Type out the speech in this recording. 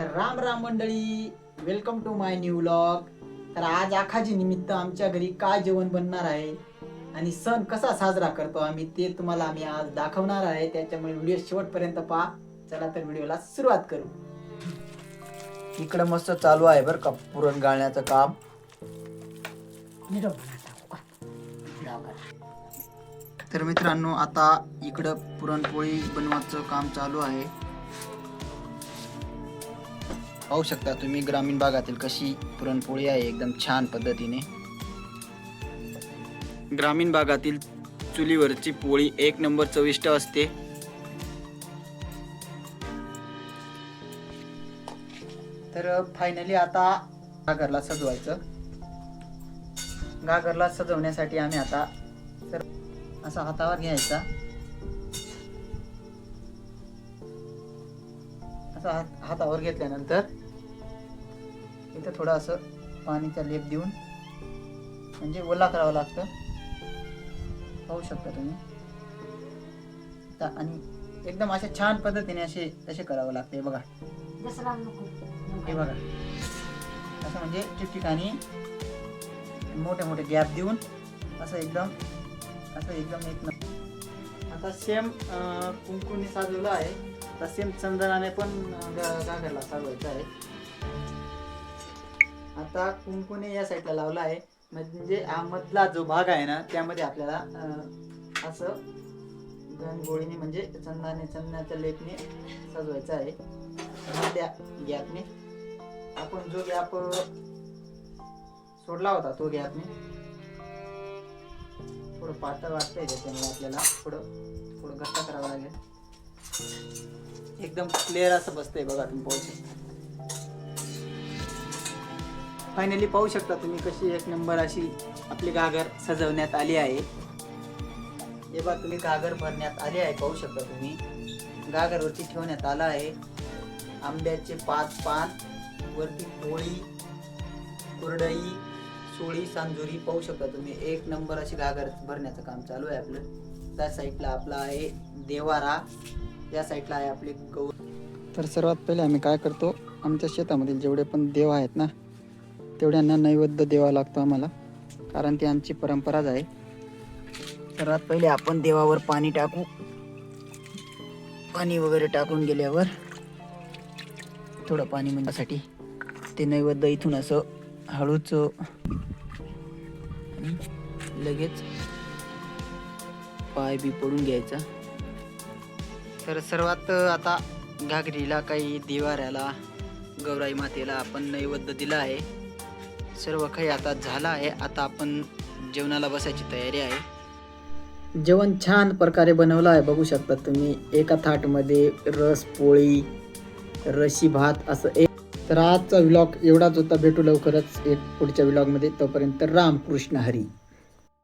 तर राम राम मंडळी, welcome to my new vlog. तर आज आखाजी निमित्त आमच्या घरी काय जेवण बनणार आहे आणि सण कसा साजरा करतो आम्ही ते तुम्हाला आम्ही आज दाखवणार आहे. त्याच्यामुळे व्हिडिओ शेवटपर्यंत पहा. चला तर व्हिडिओला सुरुवात करू. इकडं मस्त चालू आहे बरं का पुरण गाळण्याचं काम. तर मित्रांनो, आता इकडं पुरणपोळी बनवायचं काम चालू आहे. पाहू शकता तुम्ही ग्रामीण भागातील कशी पुरणपोळी आहे, एकदम छान पद्धतीने. ग्रामीण भागातील चुलीवरची पोळी एक नंबर चविष्ट असते. तर फायनली आता घागरला सजवायचं. घागरला सजवण्यासाठी आम्ही आता असा हातावर घ्यायचा, असा हातावर घेतल्यानंतर इथं थोडं असं पाणीचा लेप देऊन म्हणजे ओला करावं लागतं. पाहू शकता तुम्ही. आणि एकदम अशा छान पद्धतीने तसे करावं लागते. बघा हे बघा, असं म्हणजे ठिकठिकाणी मोठे मोठे गॅप देऊन असं एकदम एक. आता सेम कुंकुने साजवलं आहे, आता सेम चंदनाने पण घागरला साजवायचा आहे. आता कुंकुने या साईडला लावला आहे, म्हणजे हा मधला जो भाग आहे ना त्यामध्ये आपल्याला असं गोळीने म्हणजे चंदनाच्या लेपने सजवायचं आहे. त्या गॅपने आपण जो गॅप सोडला होता तो गॅपने थोडं पातळ वाटतंय, त्याच्यामुळे आपल्याला थोडं घट्ट करावं लागेल. एकदम क्लिअर असं बसतंय बघा, तुम्ही पाहू शकता. फायनली पाहू शकता तुम्ही कशी एक नंबर अशी आपली घागर सजवण्यात आली आहे. हे बघा, तुम्ही घागर भरण्यात आली आहे, पाहू शकता तुम्ही. घागरवरती ठेवण्यात आला आहे आंब्याचे 5 पान, वरती पोळी, कुरडई, सोळी, सांजुरी. पाहू शकता तुम्ही एक नंबर अशी घागर भरण्याचं काम चालू आहे आपलं. त्या साईडला आपला आहे देवारा, या साईडला आहे आपली गौ. तर सर्वात पहिले आम्ही काय करतो, आमच्या शेतामधील जेवढे पण देव आहेत ना तेवढ्यांना नैवेद्य द्यावा लागतो आम्हाला, कारण ती आमची परंपराच आहे. सर्वात पहिले आपण देवावर पाणी टाकू. पाणी वगैरे टाकून गेल्यावर थोडं पाणी म्हणण्यासाठी ते नैवेद्य इथून असं हळूच लगेच पाय बी पडून घ्यायचा. तर सर्वात आता घागरीला, काही देवाऱ्याला, गौराई मातेला आपण नैवेद्य दिला आहे. सर्व काही आता झालं आहे. आता आपण जेवणाला बसायची तयारी आहे. जेवण छान प्रकारे बनवलं आहे, बघू शकता तुम्ही. एका थाटमध्ये रस पोळी, रशी भात असं एक. तर आजचा व्लॉग एवढाच होता. भेटू लवकरच एक पुढच्या व्लॉगमध्ये. तोपर्यंत रामकृष्ण हरी.